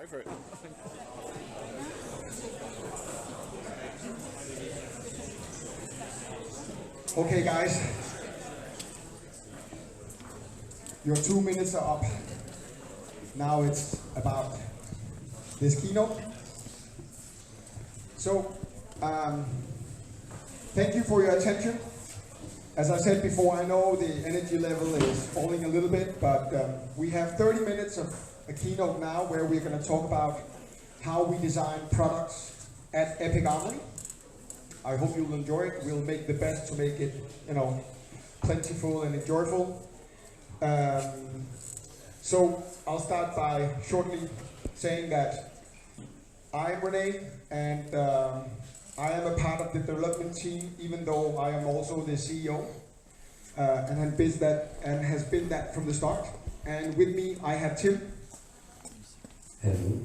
for it. Okay, guys. Your 2 minutes are up. Now it's about this keynote. So, thank you for your attention. As I said before, I know the energy level is falling a little bit, but we have 30 minutes of a keynote now where we're going to talk about how we design products at Epic Armory. I hope you'll enjoy it. We'll make the best to make it, plentiful and enjoyable. So I'll start by shortly saying that I'm Rene, and I am a part of the development team, even though I am also the CEO, and has been that from the start. And with me, I have Tiim. Hello.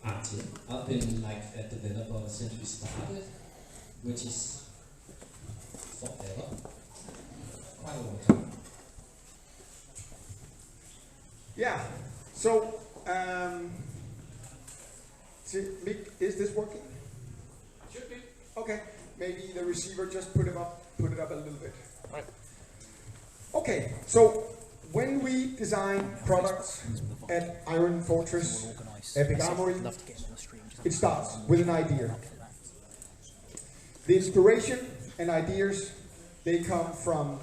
I'm Tiim. I've been like a developer since we started, which is forever. Quite a long time. Yeah. So, Mick, is this working? Should be. Okay. Maybe the receiver just put it up a little bit. Right. Okay. So when we design products at Iron Fortress, Epic Armory, it starts with an idea. The inspiration and ideas, they come from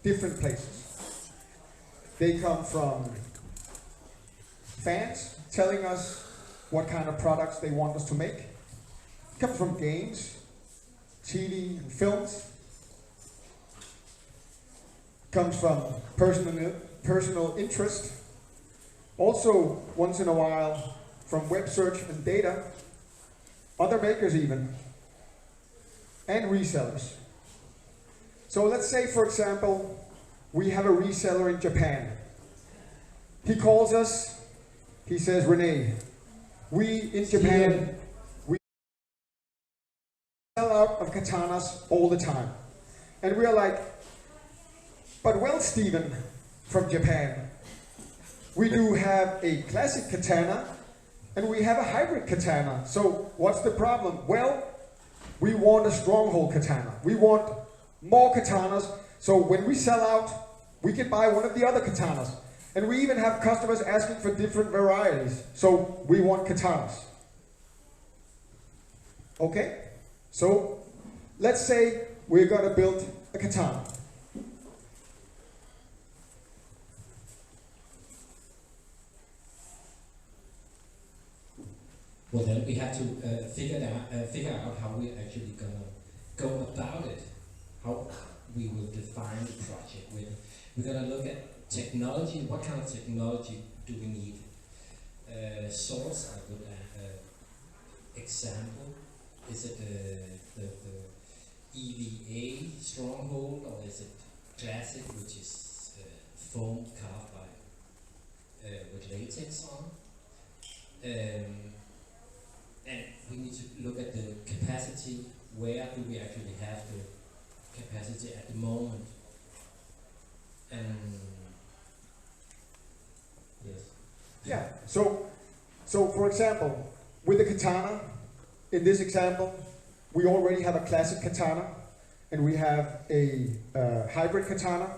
different places. They come from fans telling us what kind of products they want us to make. It comes from games, TV, and films. It comes from personal interest. Also, once in a while, from web search and data, other makers even, and resellers. So let's say, for example, we have a reseller in Japan. He calls us, he says, Rene, we in Japan, we sell out of katanas all the time. And we are like, but well, Stephen, from Japan, we do have a classic katana and we have a hybrid katana. So what's the problem? Well, we want a stronghold katana. We want more katanas. So when we sell out, we can buy one of the other katanas. And we even have customers asking for different varieties. So we want katanas. Okay? So let's say we're going to build a katana. Well, then we have to figure out how we're actually gonna go about it. How we will define the project. We're gonna look at technology. What kind of technology do we need? Source, a good example. Is it the EVA stronghold, or is it classic, which is foam carved by with latex on? And we need to look at the capacity. Where do we actually have the capacity at the moment? And yes. Yeah. So for example, with the katana, in this example, we already have a classic katana, and we have a hybrid katana.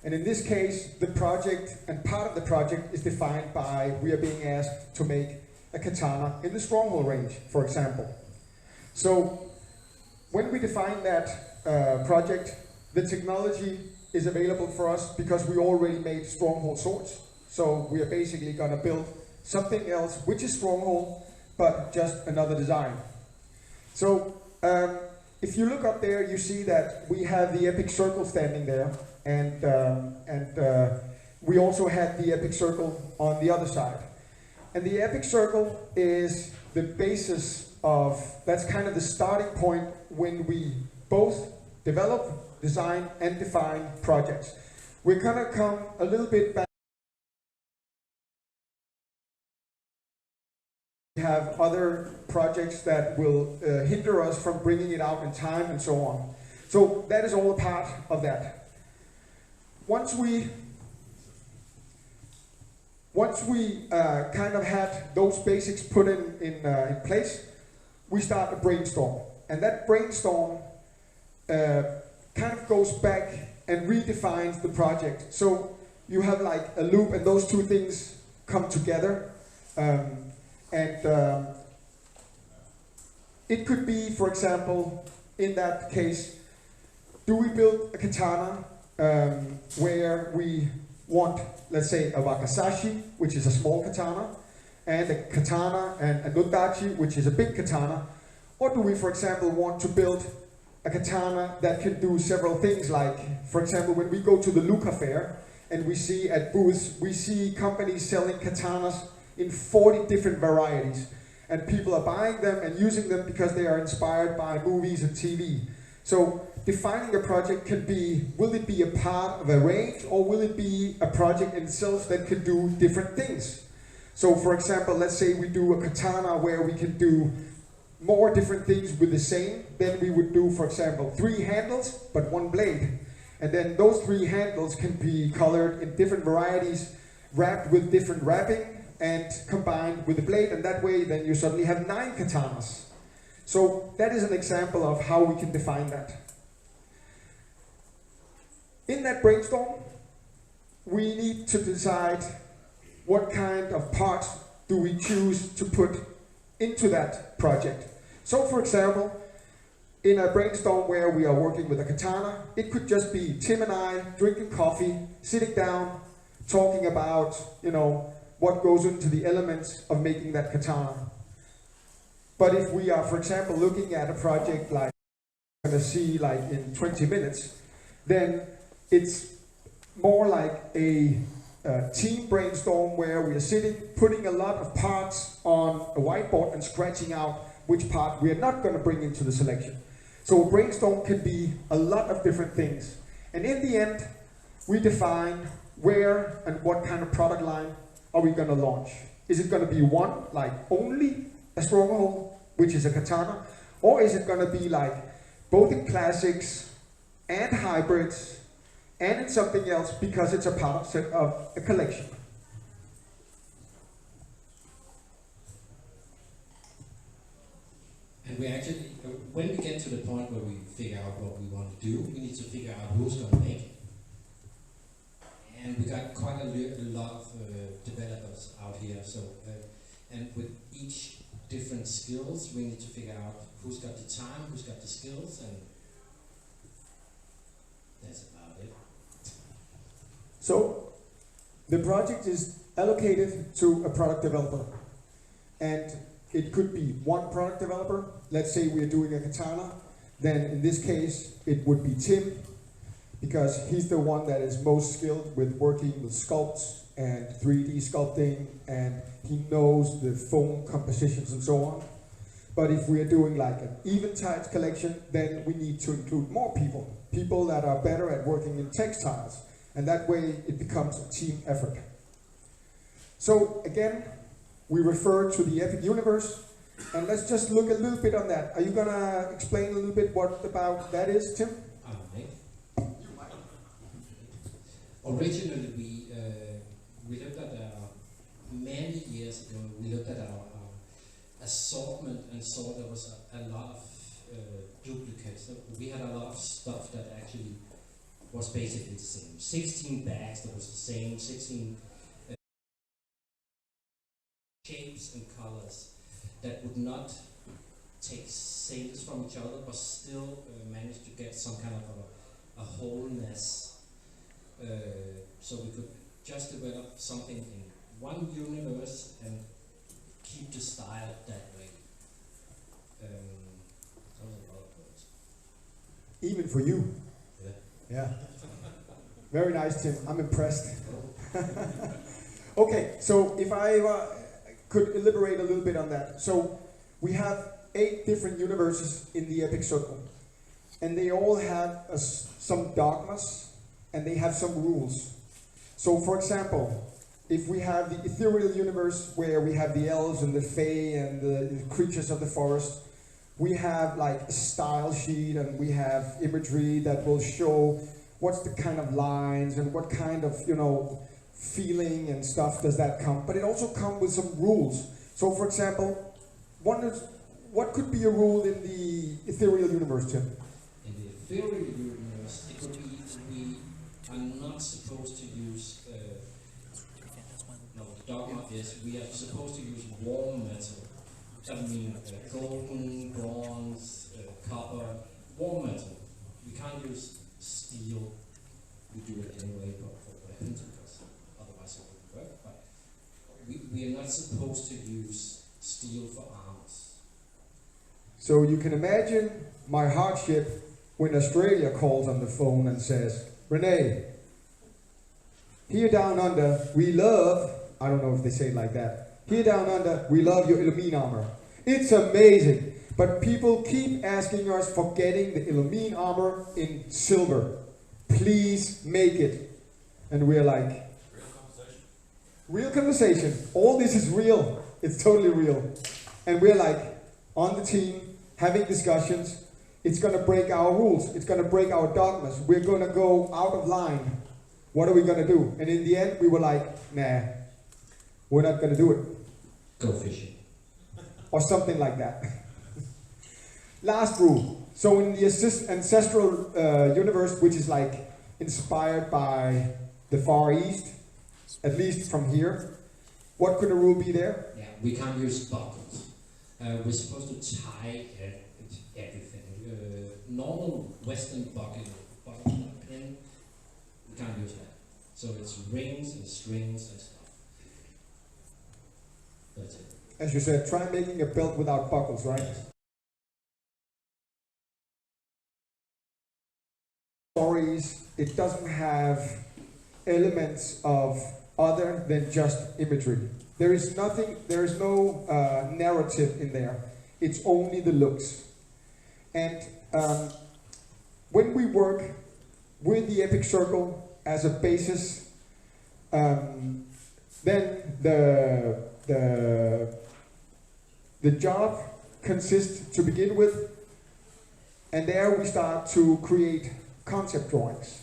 And in this case, the project and part of the project is defined by we are being asked to make a katana in the stronghold range, for example. So when we define that project, the technology is available for us because we already made stronghold swords. So we are basically going to build something else which is stronghold, but just another design. So if you look up there, you see that we have the Epic Circle standing there, and we also had the Epic Circle on the other side. And the Epic Circle is the basis of, that's kind of the starting point when we both develop, design, and define projects. We're going to come a little bit back. We have other projects that will hinder us from bringing it out in time and so on. So that is all a part of that. Once we once we kind of had those basics put in place, we start a brainstorm. And that brainstorm kind of goes back and redefines the project. So you have like a loop, and those two things come together. It could be, for example, in that case, do we build a katana where we want, let's say, a wakizashi, which is a small katana, and a katana and a nodachi, which is a big katana? Or do we, for example, want to build a katana that can do several things, like, for example, when we go to the Luca Fair and we see at booths, we see companies selling katanas in 40 different varieties. And people are buying them and using them because they are inspired by movies and TV. So defining a project can be, will it be a part of a range, or will it be a project in itself that can do different things? So for example, let's say we do a katana where we can do more different things with the same. Then we would do, for example, 3 handles, but 1 blade. And then those 3 handles can be colored in different varieties, wrapped with different wrapping, and combined with the blade, and that way then you suddenly have 9 katanas. So that is an example of how we can define that. In that brainstorm, we need to decide what kind of parts do we choose to put into that project. So for example, in a brainstorm where we are working with a katana, it could just be Tim and I drinking coffee, sitting down, talking about, what goes into the elements of making that katana. But if we are, for example, looking at a project like we're going to see like in 20 minutes, then it's more like a team brainstorm where we are sitting, putting a lot of parts on a whiteboard and scratching out which part we are not going to bring into the selection. So a brainstorm can be a lot of different things. And in the end, we define where and what kind of product line are we going to launch. Is it going to be one, like only a stronghold, which is a katana? Or is it going to be like both in classics and hybrids and in something else because it's a part of a collection? And we actually, when we get to the point where we figure out what we want to do, we need to figure out who's going to make it. And we got quite a lot of developers out here, so and with each different skills, we need to figure out who's got the time, who's got the skills, and that's about it. So the project is allocated to a product developer, and it could be one product developer. Let's say we're doing a katana, then in this case it would be Tim, because he's the one that is most skilled with working with sculpts and 3D sculpting, and he knows the foam compositions and so on. But if we are doing like an Eventide collection, then we need to include more people that are better at working in textiles, and that way it becomes a team effort. So again, we refer to the Epic Universe, and let's just look a little bit on that. Are you gonna explain a little bit what about that is, Tim? Originally, we looked at many years ago. We looked at our assortment and saw there was a lot of duplicates. So we had a lot of stuff that actually was basically the same. 16 bags that was the same. 16 shapes and colors that would not take sales from each other, but still manage to get some kind of a wholeness. So we could just develop something in one universe and keep the style that way. Even for you. Yeah. Very nice, Tim. I'm impressed. Okay, so if I could elaborate a little bit on that. So we have 8 different universes in the Epic Circle, and they all have some dogmas, and they have some rules. So for example, if we have the ethereal universe where we have the elves and the fae and the creatures of the forest, we have like a style sheet, and we have imagery that will show what's the kind of lines and what kind of, feeling and stuff does that come, but it also comes with some rules. So for example, what could be a rule in the ethereal universe, Tim? In the ethereal universe, it could be we are not supposed to use, no, the dogma is we are supposed to use warm metal. That means golden, bronze, copper, warm metal. We can't use steel. We do it anyway, but for weapons, because otherwise it wouldn't work. But we are not supposed to use steel for armors. So you can imagine my hardship when Australia calls on the phone and says, Rene, here down under, we love, I don't know if they say it like that, here down under, we love your Illumine armor. It's amazing, but people keep asking us for getting the Illumine armor in silver. Please make it. And we're like, Real conversation. real conversation. All this is real. It's totally real. And we're like, on the team, having discussions. It's going to break our rules. It's going to break our dogmas. We're going to go out of line. What are we going to do? And in the end, we were like, nah, we're not going to do it. Go fishing. Or something like that. Last rule. So in the ancestral universe, which is like inspired by the Far East, at least from here, what could a rule be there? Yeah, we can't use buckles. We're supposed to tie everything. Normal Western buckle pin, we can't use that. So it's rings and strings and stuff. That's it. As you said, try making a belt without buckles, right? Stories, it doesn't have elements of other than just imagery. There is no narrative in there. It's only the looks. And when we work with the epic circle as a basis, then the job consists to begin with, and there we start to create concept drawings.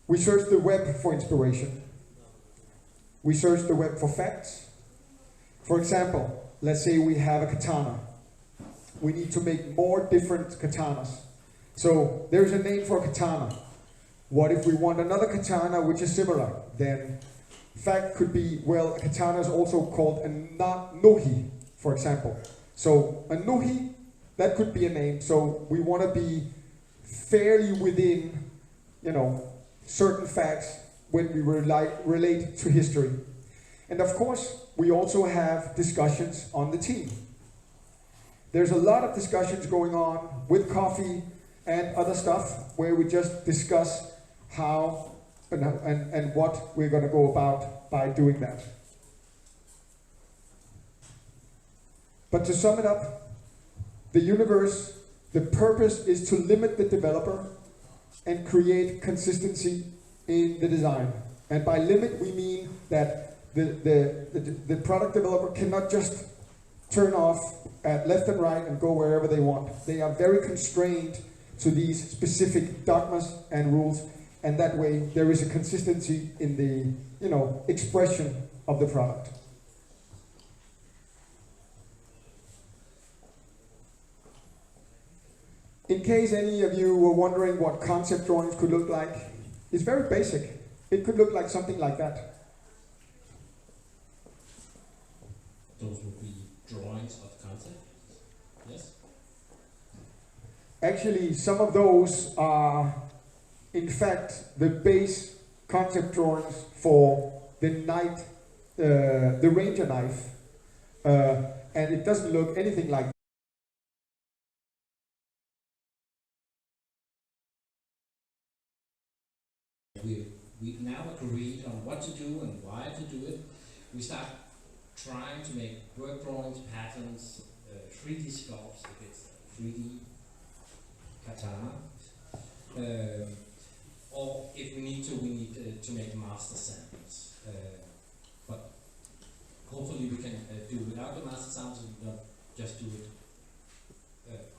We search the web for inspiration. We search the web for facts. For example, let's say we have a katana. We need to make more different katanas. So there's a name for a katana. What if we want another katana which is similar? Then fact could be, well, a katana is also called a nohi, for example. So a nohi, that could be a name. So we want to be fairly within, certain facts when we relate to history. And of course, we also have discussions on the team. There's a lot of discussions going on with coffee and other stuff where we just discuss how and what we're going to go about by doing that. But to sum it up, the universe, the purpose is to limit the developer and create consistency in the design. And by limit, we mean that the product developer cannot just turn off at left and right and go wherever they want. They are very constrained to these specific dogmas and rules, and that way there is a consistency in the expression of the product. In case any of you were wondering what concept drawings could look like, it's very basic. It could look like something like that. Those would be drawings of concept? Yes? Actually, some of those are, in fact, the base concept drawings for the the Ranger knife. And it doesn't look anything like We now agreed on what to do and why to do it. We start trying to make work drawings, patterns, 3D sculpts if it's 3D katana. Or if we need to make master samples. But hopefully we can do without the master samples and not just do it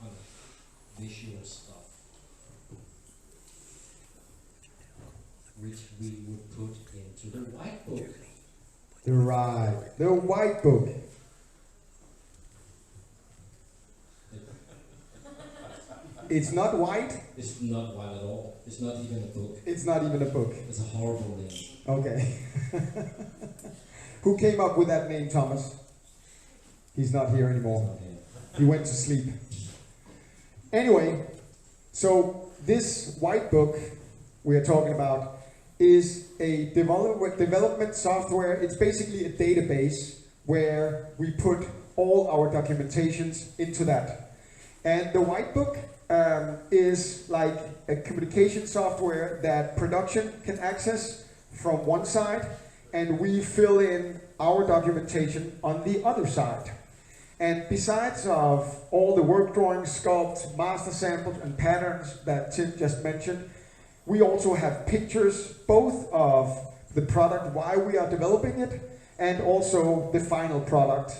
on visual stuff. which we would put into the white book. Right, the white book. It's not white? It's not white at all. It's not even a book. It's not even a book. It's a horrible name. Okay. Who came up with that name, Thomas? He's not here anymore. Okay. He went to sleep. Anyway, so this white book we are talking about is a development software. It's basically a database where we put all our documentations into that. And the white book is like a communication software that production can access from one side, and we fill in our documentation on the other side. And besides of all the work drawings, sculpts, master samples, and patterns that Tim just mentioned, we also have pictures, both of the product, why we are developing it, and also the final product.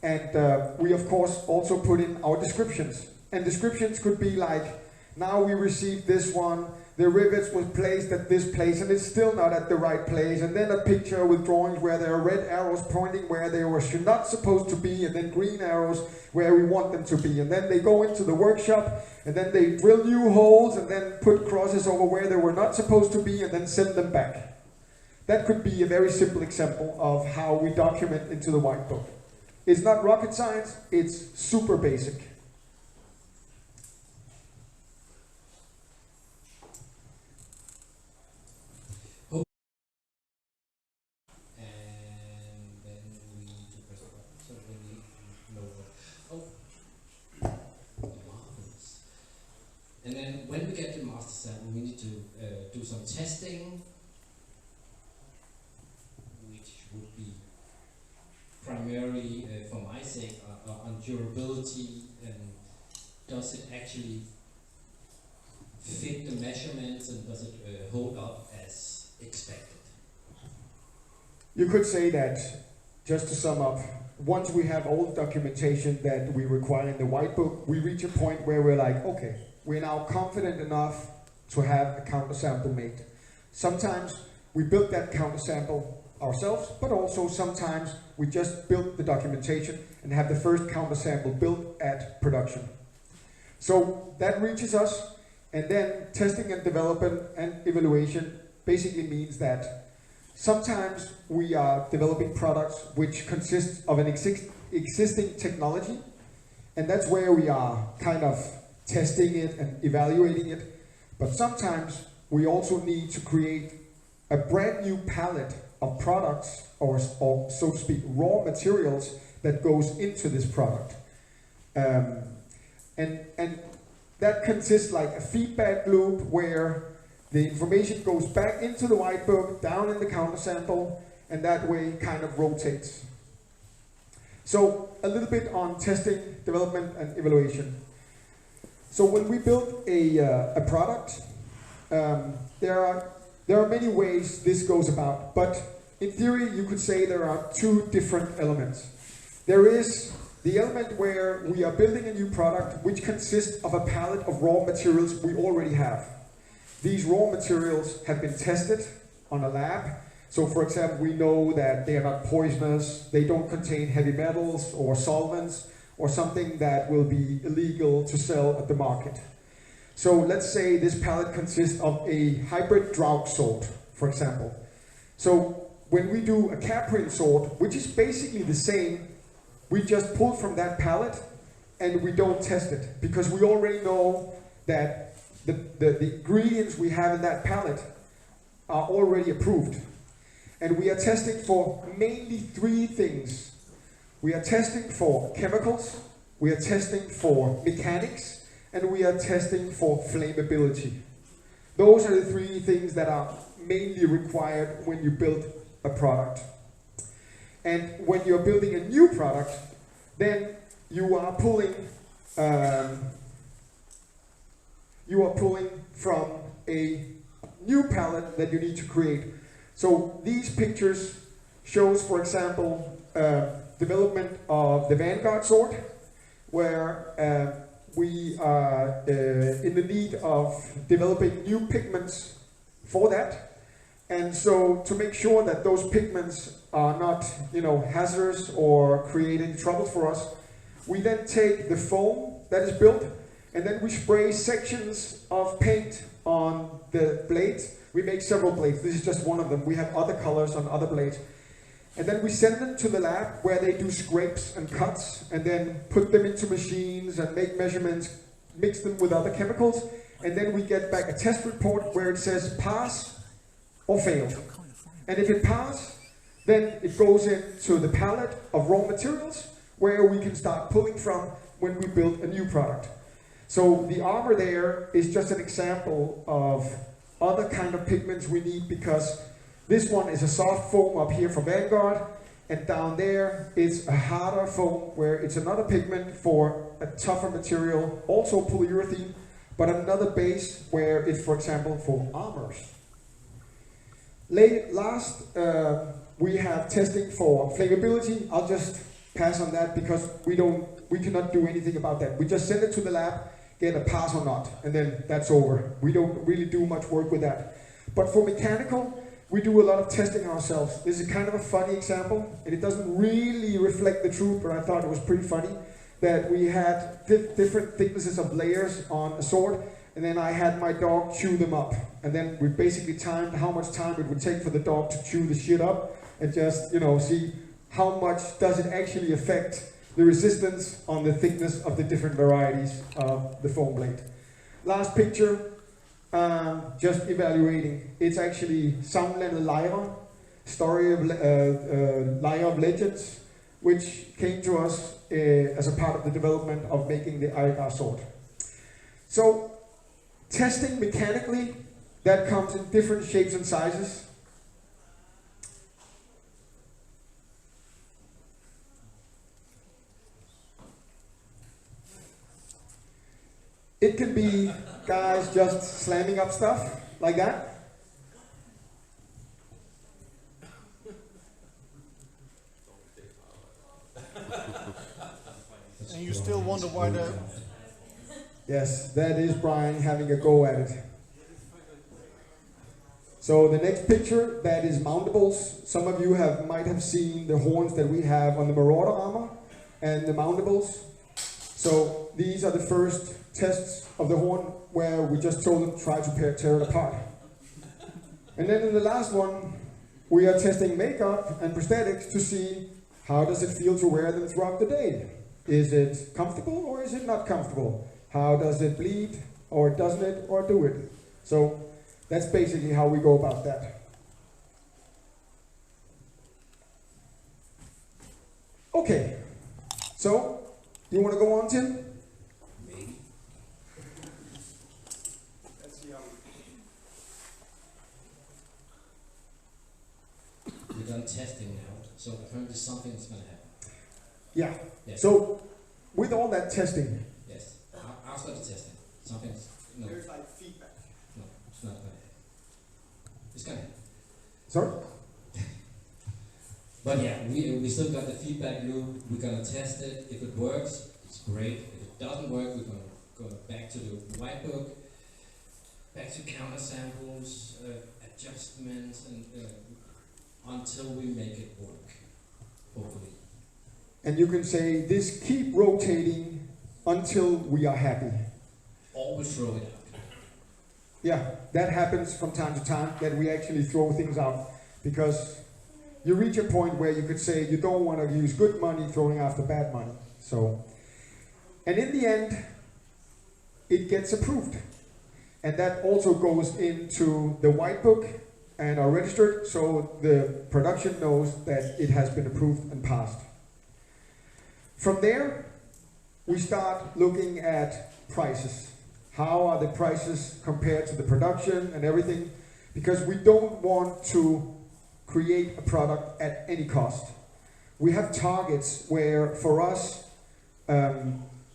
And we of course also put in our descriptions. And descriptions could be like, now we received this one, the rivets was placed at this place and it's still not at the right place, and then a picture with drawings where there are red arrows pointing where they were not supposed to be, and then green arrows where we want them to be, and then they go into the workshop and then they drill new holes and then put crosses over where they were not supposed to be and then send them back. That could be a very simple example of how we document into the white book. It's not rocket science, it's super basic. And then when we get the master sample, we need to do some testing, which would be primarily, for my sake, on durability, and does it actually fit the measurements, and does it hold up as expected? You could say that, just to sum up, once we have all the documentation that we require in the white book, we reach a point where we're like, okay, we're now confident enough to have a countersample made. Sometimes we build that countersample ourselves, but also sometimes we just build the documentation and have the first countersample built at production. So that reaches us, and then testing and development and evaluation basically means that sometimes we are developing products which consist of an existing technology, and that's where we are kind of testing it and evaluating it. But sometimes we also need to create a brand new palette of products, or so to speak, raw materials that goes into this product. And that consists like a feedback loop where the information goes back into the white book, down in the countersample, and that way kind of rotates. So a little bit on testing, development, and evaluation. So when we build a product, there are many ways this goes about, but in theory you could say there are two different elements. There is the element where we are building a new product which consists of a palette of raw materials we already have. These raw materials have been tested on a lab. So for example, we know that they are not poisonous, they don't contain heavy metals or solvents, or something that will be illegal to sell at the market. So let's say this palette consists of a hybrid drought sort, for example. So when we do a caprine sort, which is basically the same, we just pull from that palette and we don't test it, because we already know that the ingredients we have in that palette are already approved. And we are testing for mainly three things. We are testing for chemicals, we are testing for mechanics, and we are testing for flammability. Those are the three things that are mainly required when you build a product. And when you're building a new product, then you are pulling from a new palette that you need to create. So these pictures shows, for example, development of the Vanguard sort, where we are in the need of developing new pigments for that. And so to make sure that those pigments are not, hazardous or creating trouble for us, we then take the foam that is built and then we spray sections of paint on the blades. We make several blades. This is just one of them. We have other colors on other blades. And then we send them to the lab where they do scrapes and cuts and then put them into machines and make measurements, mix them with other chemicals. And then we get back a test report where it says pass or fail. And if it passes, then it goes into the palette of raw materials where we can start pulling from when we build a new product. So the armor there is just an example of other kind of pigments we need, because this one is a soft foam up here for Vanguard, and down there is a harder foam where it's another pigment for a tougher material, also polyurethane, but another base where it's, for example, for armors. Last, we have testing for flammability. I'll just pass on that because we cannot do anything about that. We just send it to the lab, get a pass or not, and then that's over. We don't really do much work with that. But for mechanical, we do a lot of testing ourselves. This is kind of a funny example, and it doesn't really reflect the truth, but I thought it was pretty funny that we had different thicknesses of layers on a sword, and then I had my dog chew them up. And then we basically timed how much time it would take for the dog to chew the shit up, and just, see how much does it actually affect the resistance on the thickness of the different varieties of the foam blade. Last picture. Just evaluating. It's actually Samlende Lyra, story of Lyra of Legends, which came to us as a part of the development of making the Eigar sword. So, testing mechanically, that comes in different shapes and sizes. It can be guys just slamming up stuff like that. And you still wonder why the... Yes, that is Brian having a go at it. So the next picture, that is mountables. Some of you might have seen the horns that we have on the Marauder armor and the mountables. So these are the first tests of the horn where we just told them to try to tear it apart. And then in the last one, we are testing makeup and prosthetics to see how does it feel to wear them throughout the day. Is it comfortable or is it not comfortable? How does it bleed or doesn't it or do it? So that's basically how we go about that. Okay, so you want to go on, Tim? We're done testing now, so apparently something's going to happen. Yeah. Yes. So with all that testing. Yes. After the testing, something's... No. There's like feedback. No, it's not going to happen. It's going to happen. Sorry? But yeah, we still got the feedback loop. We're going to test it. If it works, it's great. If it doesn't work, we're going to go back to the white book, back to counter samples, adjustments, and until we make it work, hopefully. And you can say this, keep rotating until we are happy. Always throw it out. Yeah, that happens from time to time, that we actually throw things out, because you reach a point where you could say you don't want to use good money throwing after bad money. So, and in the end, it gets approved. And that also goes into the white book and are registered, so the production knows that it has been approved and passed. From there, we start looking at prices. How are the prices compared to the production and everything? Because we don't want to create a product at any cost. We have targets where, for us,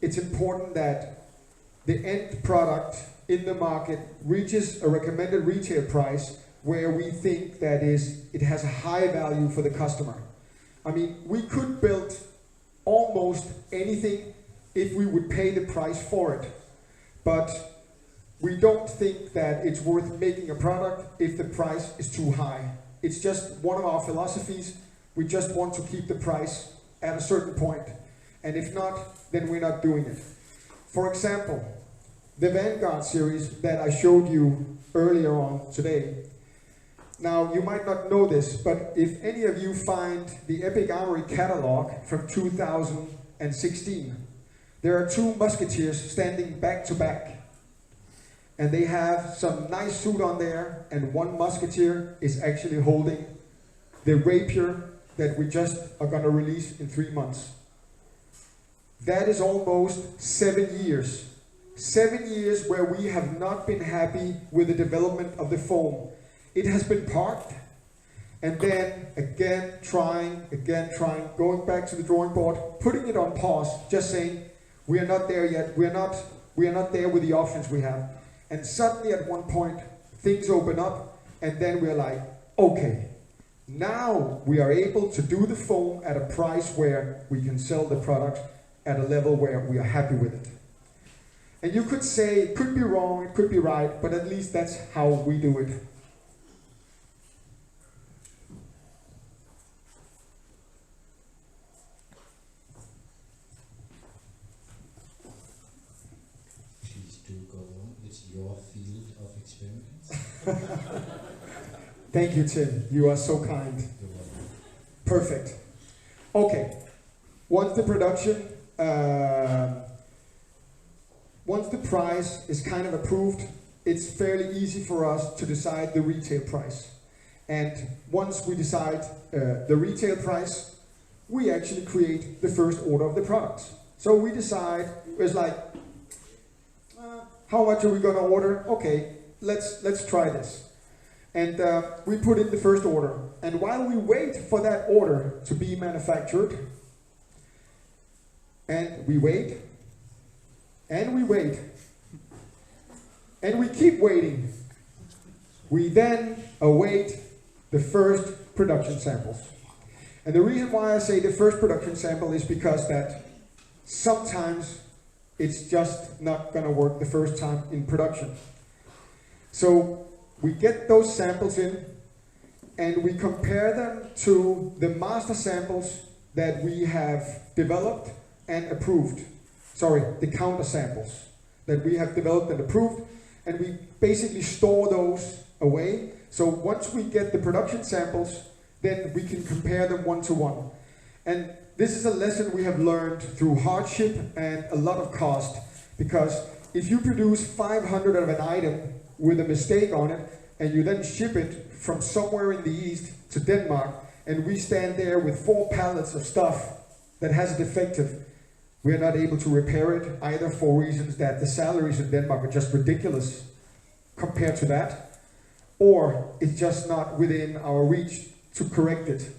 it's important that the end product in the market reaches a recommended retail price where we think that it has a high value for the customer. I mean, we could build almost anything if we would pay the price for it. But we don't think that it's worth making a product if the price is too high. It's just one of our philosophies. We just want to keep the price at a certain point. And if not, then we're not doing it. For example, the Vanguard series that I showed you earlier on today. Now, you might not know this, but if any of you find the Epic Armory catalog from 2016, there are two musketeers standing back to back. And they have some nice suit on there, and one musketeer is actually holding the rapier that we just are going to release in 3 months. That is almost 7 years. 7 years where we have not been happy with the development of the foam. It has been parked, and then again trying, going back to the drawing board, putting it on pause, just saying, we are not there yet, we are not there with the options we have. And suddenly at one point, things open up, and then we're like, okay, now we are able to do the foam at a price where we can sell the product at a level where we are happy with it. And you could say, it could be wrong, it could be right, but at least that's how we do it. Please do go on. It's your field of experience. Thank you, Tim. You are so kind. You're welcome. Perfect. Okay. Once the production, once the price is kind of approved, it's fairly easy for us to decide the retail price. And once we decide the retail price, we actually create the first order of the products. So we decide, it's like, how much are we going to order? Okay, let's try this. And we put in the first order. And while we wait for that order to be manufactured, and we wait, and we wait, and we keep waiting, we then await the first production samples. And the reason why I say the first production sample is because that sometimes it's just not going to work the first time in production. So we get those samples in, and we compare them to the master samples that we have developed and approved. Sorry, the counter samples that we have developed and approved, and we basically store those away. So once we get the production samples, then we can compare them one to one. And this is a lesson we have learned through hardship and a lot of cost, because if you produce 500 of an item with a mistake on it, and you then ship it from somewhere in the east to Denmark, and we stand there with 4 pallets of stuff that has a defective, we are not able to repair it, either for reasons that the salaries in Denmark are just ridiculous compared to that, or it's just not within our reach to correct it.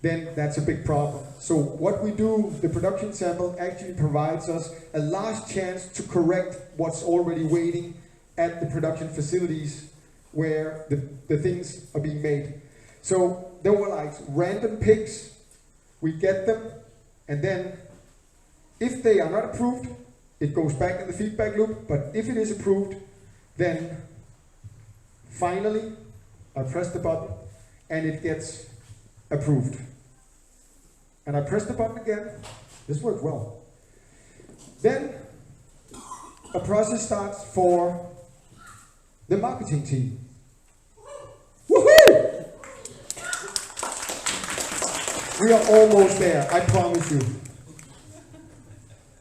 Then that's a big problem. So what we do, the production sample actually provides us a last chance to correct what's already waiting at the production facilities where the things are being made. So there were like random picks, we get them, and then if they are not approved, it goes back in the feedback loop, but if it is approved, then finally I press the button and it gets approved. And I press the button again, this worked well. Then a process starts for the marketing team. Woohoo! We are almost there, I promise you.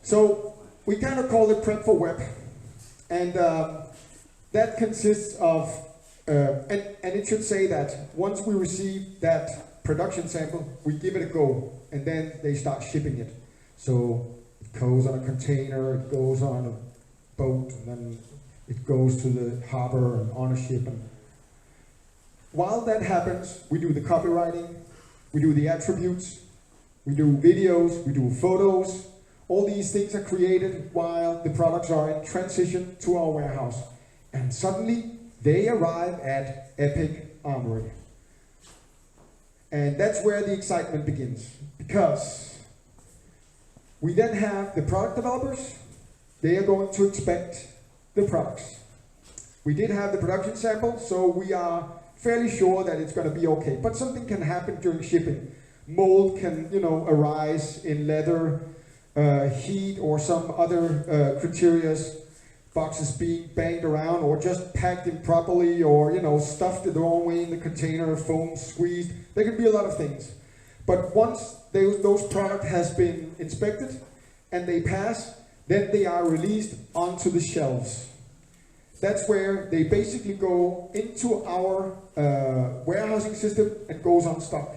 So we kind of call it prep for web, and that consists of, and it should say that once we receive that production sample, we give it a go, and then they start shipping it. So it goes on a container, it goes on a boat, and then it goes to the harbor and on a ship. And while that happens, we do the copywriting, we do the attributes, we do videos, we do photos. All these things are created while the products are in transition to our warehouse. And suddenly, they arrive at Epic Armory. And that's where the excitement begins. Because we then have the product developers. They are going to inspect the products. We did have the production sample, so we are fairly sure that it's going to be okay. But something can happen during shipping. Mold can, arise in leather, heat, or some other criteria. Boxes being banged around, or just packed improperly, or stuffed the wrong way in the container, foam squeezed. There can be a lot of things. But once those product has been inspected and they pass, then they are released onto the shelves. That's where they basically go into our warehousing system and goes on stock.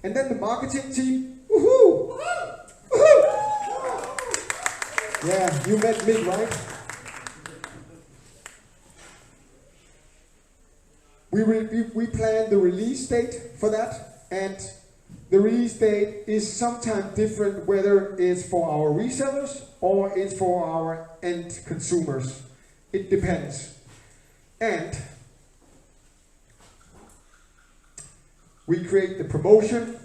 And then the marketing team, woohoo! Woohoo! Yeah, you met Mick, right? We planned the release date for that, and the release date is sometimes different whether it's for our resellers or it's for our end consumers. It depends. And we create the promotion,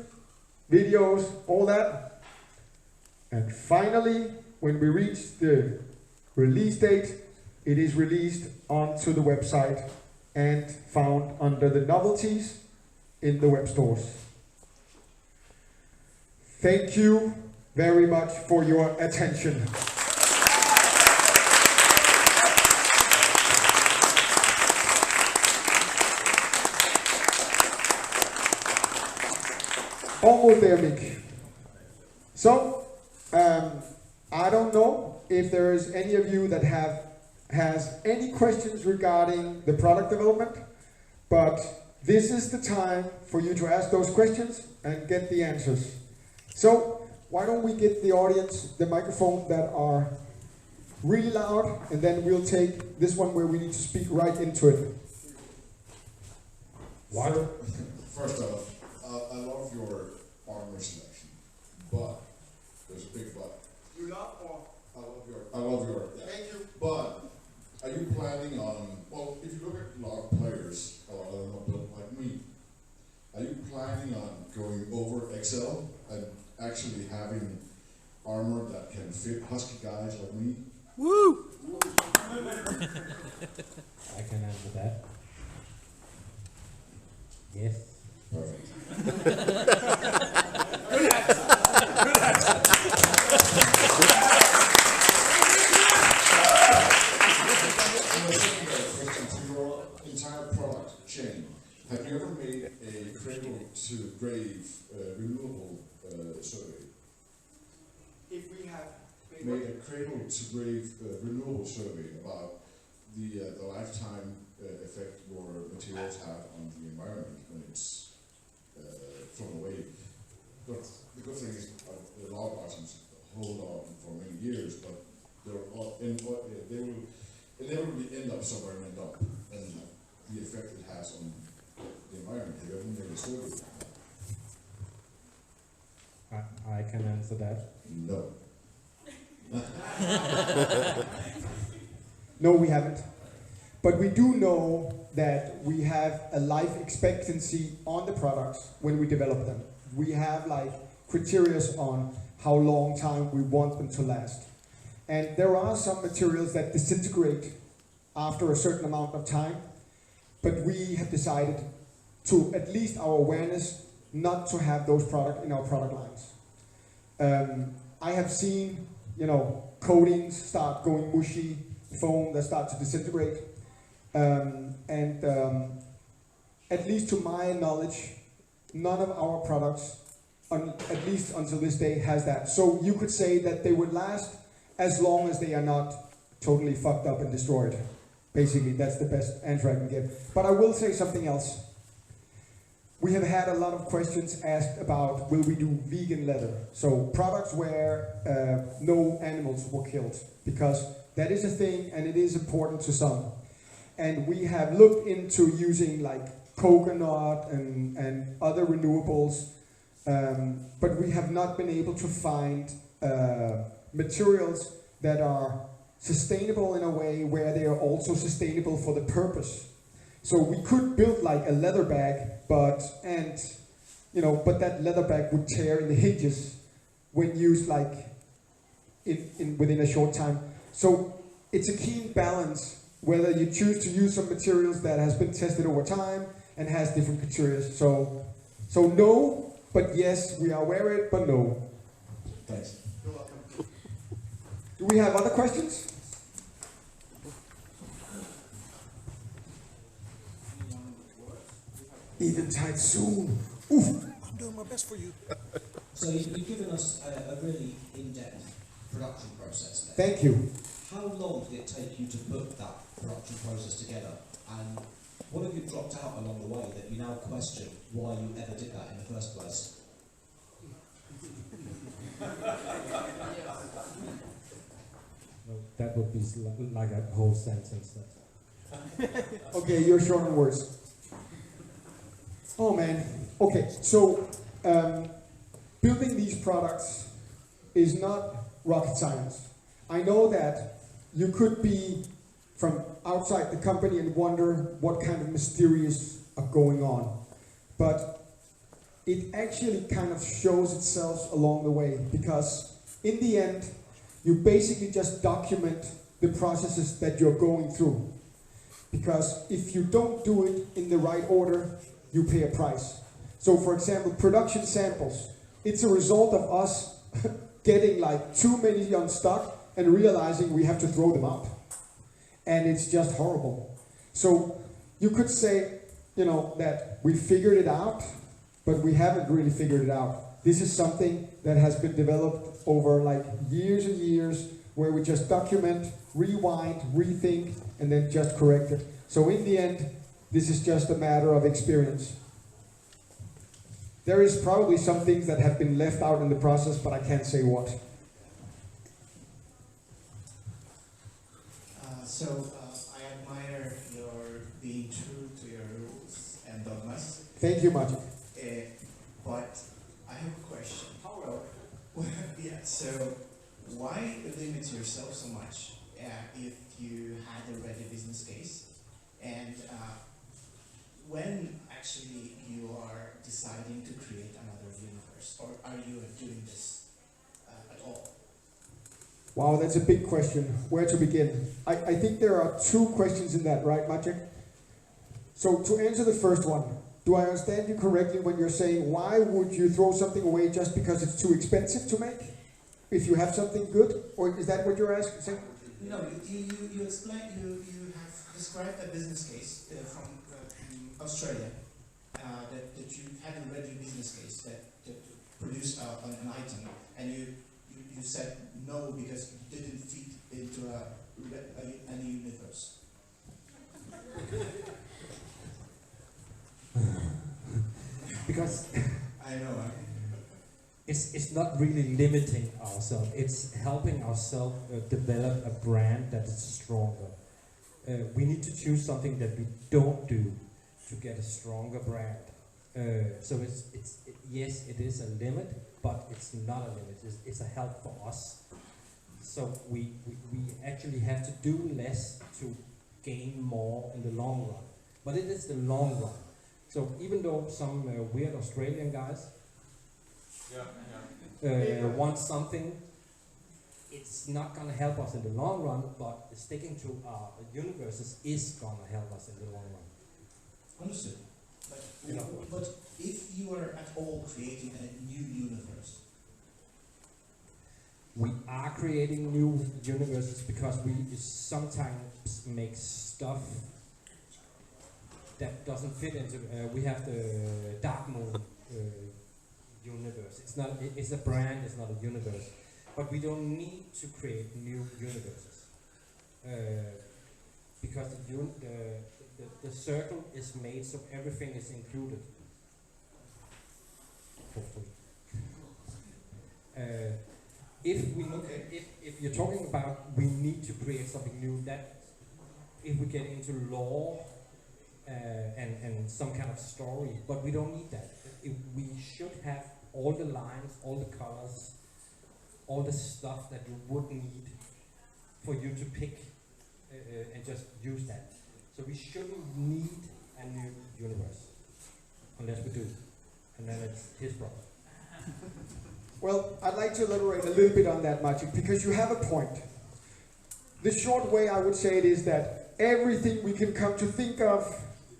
videos, all that. And finally, when we reach the release date, it is released onto the website and found under the novelties in the web stores. Thank you very much for your attention. Almost there, Mick. So, I don't know if there is any of you that has any questions regarding the product development, but this is the time for you to ask those questions and get the answers. So, why don't we get the audience the microphone that are really loud, and then we'll take this one where we need to speak right into it. What? First off, I love your armor selection, but there's a big but. You love or? I love your. Yeah. Thank you. But are you planning on? Well, if you look at a lot of players, a lot of them are built like me. Are you planning on going over XL and actually having armor that can fit husky guys like me? Woo! I can answer that. Yes. Perfect. Question to your entire product chain. Have you ever made a cradle to grave renewable survey? If we have Made a cradle to grave renewable survey about the lifetime effect your materials have on the environment when it's thrown away. But the good thing is a lot of items hold on for many years, but they will inevitably end up somewhere in a dump, and the effect it has on the environment. Have you ever made a survey? I can answer that. No. No, we haven't. But we do know that we have a life expectancy on the products when we develop them. We have like criteria on how long time we want them to last. And there are some materials that disintegrate after a certain amount of time, but we have decided to, at least our awareness, not to have those products in our product lines. I have seen, coatings start going mushy, foam that start to disintegrate, at least to my knowledge, none of our products, at least until this day, has that. So you could say that they would last as long as they are not totally fucked up and destroyed. Basically, that's the best answer I can give. But I will say something else. We have had a lot of questions asked about, will we do vegan leather? So products where no animals were killed, because that is a thing and it is important to some. And we have looked into using like coconut and other renewables, but we have not been able to find materials that are sustainable in a way where they are also sustainable for the purpose. So we could build like a leather bag, but that leather bag would tear in the hinges when used like within a short time. So it's a keen balance whether you choose to use some materials that has been tested over time and has different criteria. So no, but yes, we are aware of it, but no. Thanks. You're welcome. Do we have other questions? Eventide soon. Oof. I'm doing my best for you. So you've given us a really in-depth production process there. Thank you. How long did it take you to put that production process together? And what have you dropped out along the way that you now question why you ever did that in the first place? No, that would be like a whole sentence. Okay, you're short on words. Oh man. Okay, so building these products is not rocket science. I know that you could be from outside the company and wonder what kind of mysterious are going on. But it actually kind of shows itself along the way, because in the end, you basically just document the processes that you're going through. Because if you don't do it in the right order, you pay a price. So for example, production samples, it's a result of us getting like too many on stock and realizing we have to throw them out. And it's just horrible. So you could say, you know, that we figured it out, but we haven't really figured it out. This is something that has been developed over like years and years, where we just document, rewind, rethink, and then just correct it. So in the end, this is just a matter of experience. There is probably some things that have been left out in the process, but I can't say what. I admire your being true to your rules and dogmas. Thank you, Magic. But I have a question. Yeah, so why limit yourself so much if you had a ready business case? And when actually you are deciding to create another universe, or are you doing this at all? Wow, that's a big question. Where to begin? I think there are two questions in that, right, Magic? So to answer the first one, do I understand you correctly when you're saying why would you throw something away just because it's too expensive to make? If you have something good? Or is that what you're asking? No, you explain, you have described a business case from Australia, that you had a ready business case that produced an item, and you said no because it didn't fit into any universe. Because I know. it's not really limiting ourselves. It's helping ourselves develop a brand that is stronger. We need to choose something that we don't do to get a stronger brand. So yes, it is a limit, but it's not a limit. It's a help for us. So we actually have to do less to gain more in the long run. But it is the long run. So even though some weird Australian guys want something, it's not going to help us in the long run, but sticking to our universes is going to help us in the long run. Understood. But, You know. but if you are at all creating a new universe, We are creating new universes because we sometimes make stuff that doesn't fit into. We have the Dark Moon universe. It's not. It's a brand. It's not a universe. But we don't need to create new universes because the circle is made so everything is included. Hopefully. If we look at, if you're talking about we need to create something new, that if we get into lore and some kind of story, but we don't need that. We should have all the lines, all the colors, all the stuff that you would need for you to pick and just use that. So we shouldn't need a new universe unless we do, and then it's his problem. Well, I'd like to elaborate a little bit on that, Magic, because you have a point. The short way I would say it is that everything we can come to think of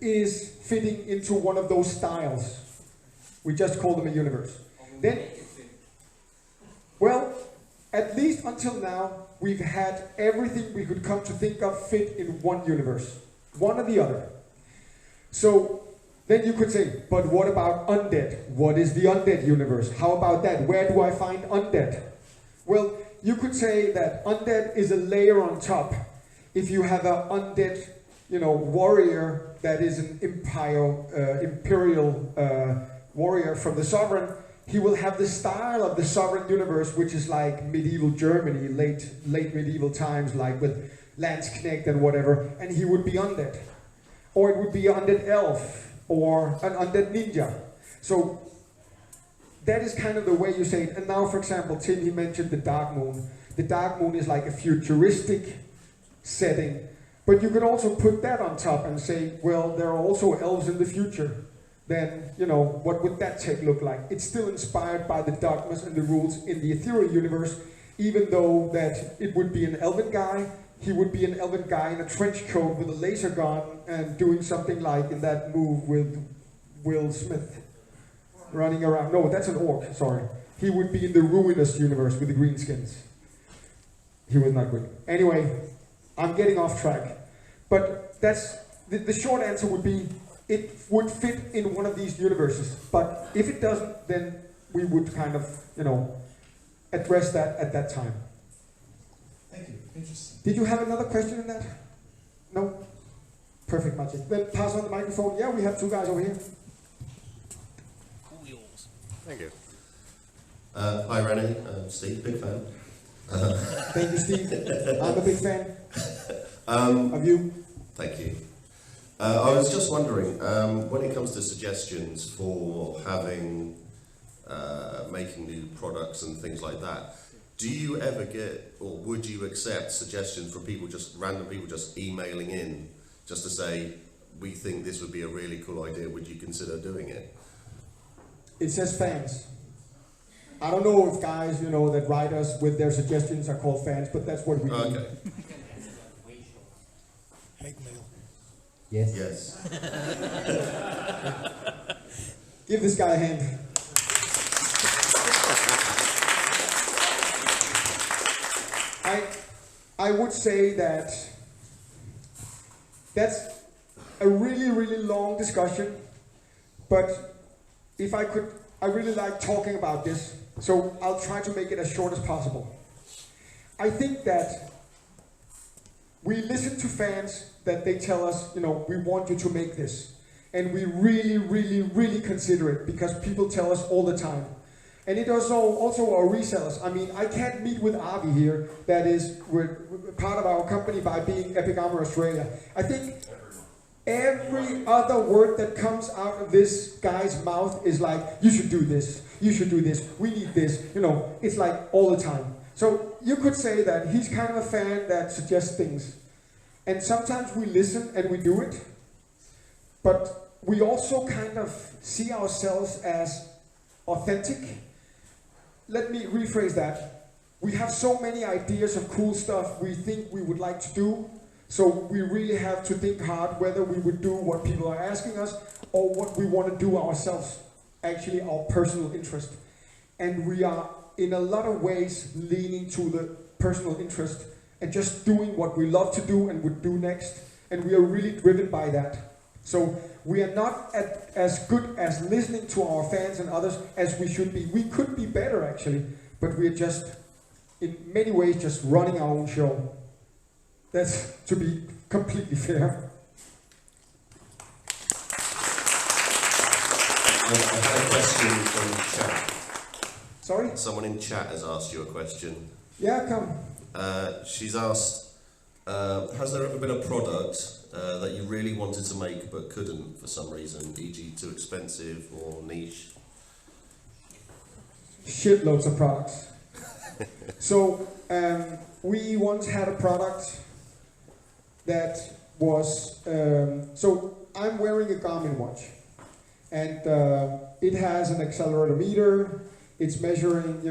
is fitting into one of those styles. We just call them a universe. Then, well, at least until now, we've had everything we could come to think of fit in one universe. One or the other. So, then you could say, but what about undead? What is the undead universe? How about that? Where do I find undead? Well, you could say that undead is a layer on top. If you have an undead, warrior that is an imperial warrior from the sovereign, he will have the style of the sovereign universe, which is like medieval Germany, late medieval times, like with Landsknecht and whatever, and he would be undead. Or it would be undead elf, or an undead ninja. So that is kind of the way you say it. And now, for example, Tim, he mentioned the Dark Moon. The Dark Moon is like a futuristic setting, but you could also put that on top and say, well, there are also elves in the future. Then, what would that take look like? It's still inspired by the dogmas and the rules in the ethereal universe, even though that it would be an elven guy. He would be an elven guy in a trench coat with a laser gun and doing something like in that move with Will Smith running around. No, that's an orc, sorry. He would be in the ruinous universe with the green skins. He was not good. Anyway, I'm getting off track. But that's the short answer would be it would fit in one of these universes. But if it doesn't, then we would kind of, address that at that time. Thank you. Interesting. Did you have another question in that? No? Perfect, Magic. Then pass on the microphone. Yeah, we have two guys over here. Thank you. Hi, Rene. Steve, big fan. Thank you, Steve. I'm a big fan of you. Thank you. I was just wondering, when it comes to suggestions for making new products and things like that, do you ever get, or would you accept suggestions from random people just emailing in, just to say, we think this would be a really cool idea, would you consider doing it? It says fans. I don't know if guys, that write us with their suggestions are called fans, but that's what we do. Okay. Hate mail. Yes. Yes. Give this guy a hand. I would say that that's a really, really long discussion, but if I could, I really like talking about this, so I'll try to make it as short as possible. I think that we listen to fans that they tell us, we want you to make this. And we really, really, really consider it because people tell us all the time. And it also our resellers. I mean, I can't meet with Avi here, that is we're part of our company by being Epic Armor Australia. I think every other word that comes out of this guy's mouth is like, you should do this, we need this, it's like all the time. So you could say that he's kind of a fan that suggests things. And sometimes we listen and we do it, but we also kind of see ourselves as authentic. Let me rephrase that. We have so many ideas of cool stuff we think we would like to do, so we really have to think hard whether we would do what people are asking us or what we want to do ourselves, actually our personal interest. And we are in a lot of ways leaning to the personal interest and just doing what we love to do and would do next, and we are really driven by that. So we are not as good as listening to our fans and others as we should be. We could be better actually, but we are just, in many ways, just running our own show. That's to be completely fair. I had a question from chat. Sorry? Someone in chat has asked you a question. Yeah, come. She's asked, has there ever been a product that you really wanted to make but couldn't for some reason, e.g. too expensive or niche? Shitloads of products. So we once had a product that was, so I'm wearing a Garmin watch, and it has an accelerometer. It's measuring,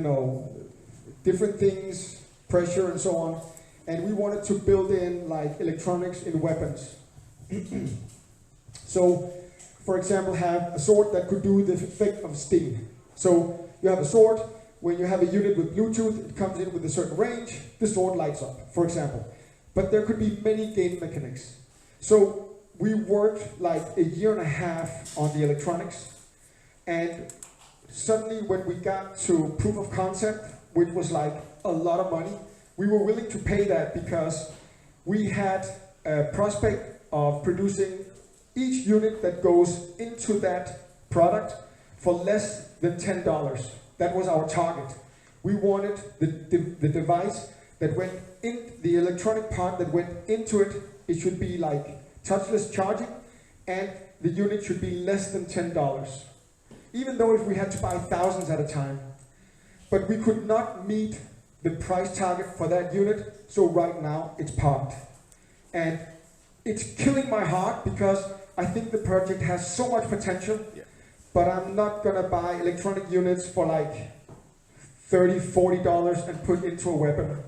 different things, pressure and so on. and we wanted to build in like electronics in weapons. So, for example, have a sword that could do the effect of sting. So you have a sword, when you have a unit with Bluetooth, it comes in with a certain range, the sword lights up, for example. But there could be many game mechanics. So we worked like a year and a half on the electronics, and suddenly when we got to proof of concept, which was like a lot of money, we were willing to pay that because we had a prospect of producing each unit that goes into that product for less than $10. That was our target. We wanted the device that went in, the electronic part that went into it, it should be like touchless charging, and the unit should be less than $10. Even though if we had to buy thousands at a time. But we could not meet the price target for that unit, so right now it's parked. And it's killing my heart because I think the project has so much potential, but I'm not gonna buy electronic units for like $30, $40 and put into a weapon.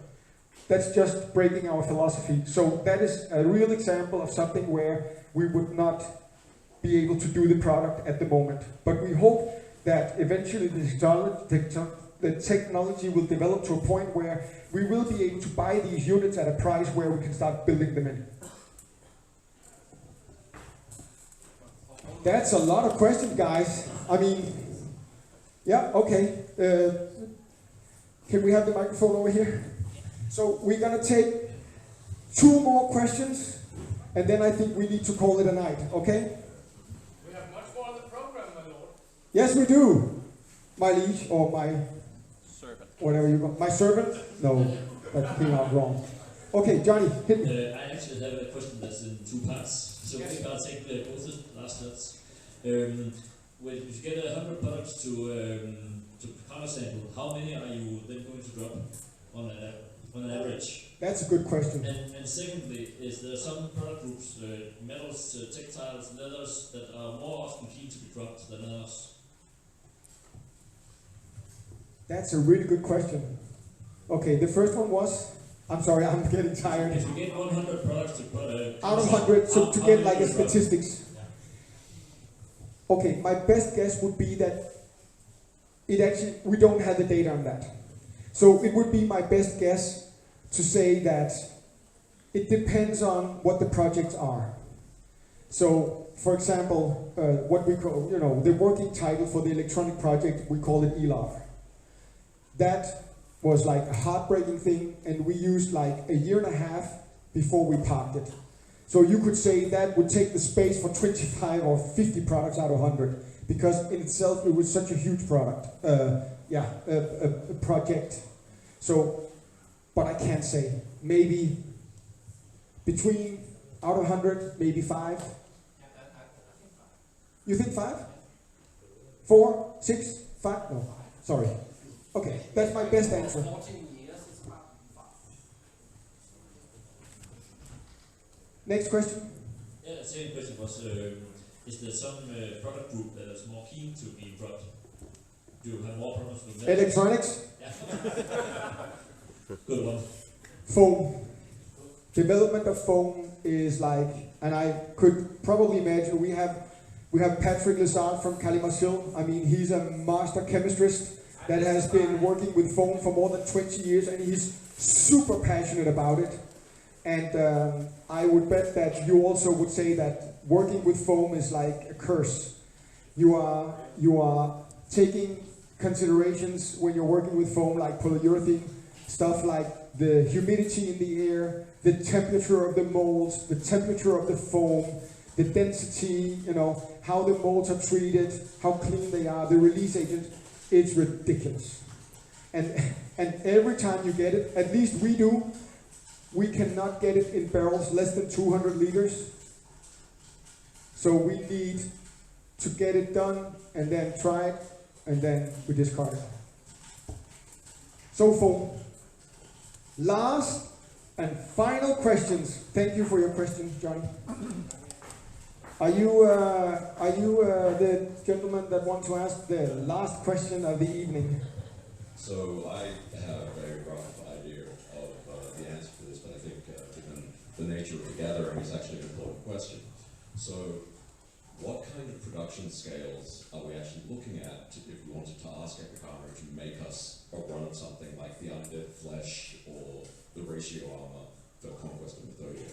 That's just breaking our philosophy. So that is a real example of something where we would not be able to do the product at the moment. But we hope that eventually the technology will develop to a point where we will be able to buy these units at a price where we can start building them in. That's a lot of questions, guys. I mean, yeah, okay. Can we have the microphone over here? So we're gonna take 2 more questions, and then I think we need to call it a night, okay? We have much more on the program, my lord. Yes, we do. My liege, or my Servant. whatever you want. My servant? No, that came out wrong. Okay, Johnny, hit me. I actually have a question that's in 2 parts. So Yes. maybe I'll take both the last parts. When you get 100 products to color sample, how many are you then going to drop on an average? That's a good question. And secondly, is there some product groups, metals, textiles, leathers, that are more often keen to be dropped than others? That's a really good question. Okay, the first one was, I'm sorry, I'm getting tired. If you get 100 products to put Out of 100, so to get like a statistics. Okay, my best guess would be that we don't have the data on that. So it would be my best guess to say that it depends on what the projects are. So, for example, what we call, the working title for the electronic project, we call it ELOF. That was like a heartbreaking thing, and we used like a year and a half before we parked it. So you could say that would take the space for 25 or 50 products out of 100, because in itself it was such a huge product, a project. So, but I can't say. Maybe between, out of 100, maybe 5. You think 5? 4? 6? 5? No, sorry. Okay, that's my best answer. 14 years, it's about 5. Next question. Yeah, the second question was, is there some product group that is more keen to be dropped? Do you have more problems with that? Electronics, Yeah. Good one. foam. Development of foam is like, and I could probably imagine we have Patrick Lazard from Kalimazoo. I mean, he's a master chemist that has been working with foam for more than 20 years, and he's super passionate about it. And I would bet that you also would say that working with foam is like a curse. You are taking considerations when you're working with foam, like polyurethane, stuff like the humidity in the air, the temperature of the molds, the temperature of the foam, the density, how the molds are treated, how clean they are, the release agent. It's ridiculous. And every time you get it, at least we do, we cannot get it in barrels less than 200 liters. So we need to get it done and then try it, and then we discard it. So foam. Last and final questions. Thank you for your question, Johnny. Are you the gentleman that wants to ask the last question of the evening? So I have a very rough idea of the answer to this, but I think given the nature of the gathering, it's actually an important question. So, what kind of production scales are we actually looking at if we wanted to ask Epicana to make us a run of something like the Undead Flesh or the Ratio Armor for Conquest of Mythodia?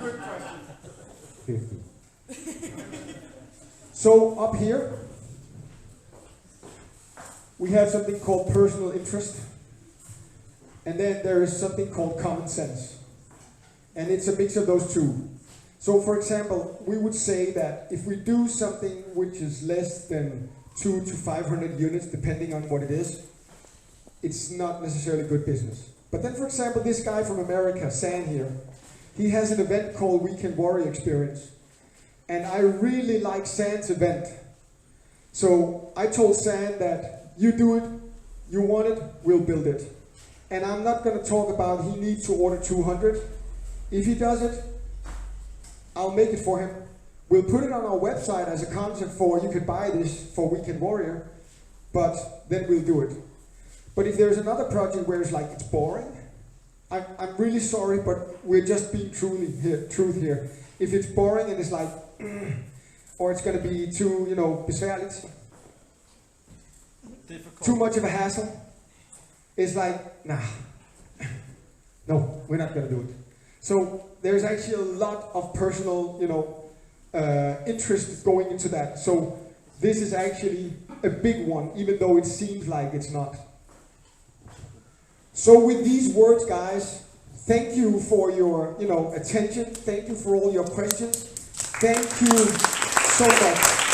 Good question. 50. So up here, we have something called personal interest, and then there is something called common sense. And it's a mix of those two. So for example, we would say that if we do something which is less than 200 to 500 units, depending on what it is, it's not necessarily good business. But then for example, this guy from America, San here, he has an event called Weekend Warrior Experience. And I really like San's event. So I told San that you do it, you want it, we'll build it. And I'm not going to talk about he needs to order 200. If he does it, I'll make it for him. We'll put it on our website as a concept for you could buy this for Weekend Warrior, but then we'll do it. But if there's another project where it's like it's boring, I'm really sorry, but we're just being truth here. If it's boring and it's like, or it's going to be too, besværligt, too much of a hassle, it's like, nah, no, we're not going to do it. So there's actually a lot of personal, interest going into that. So this is actually a big one, even though it seems like it's not. So with these words, guys, thank you for your, attention. Thank you for all your questions. Thank you so much.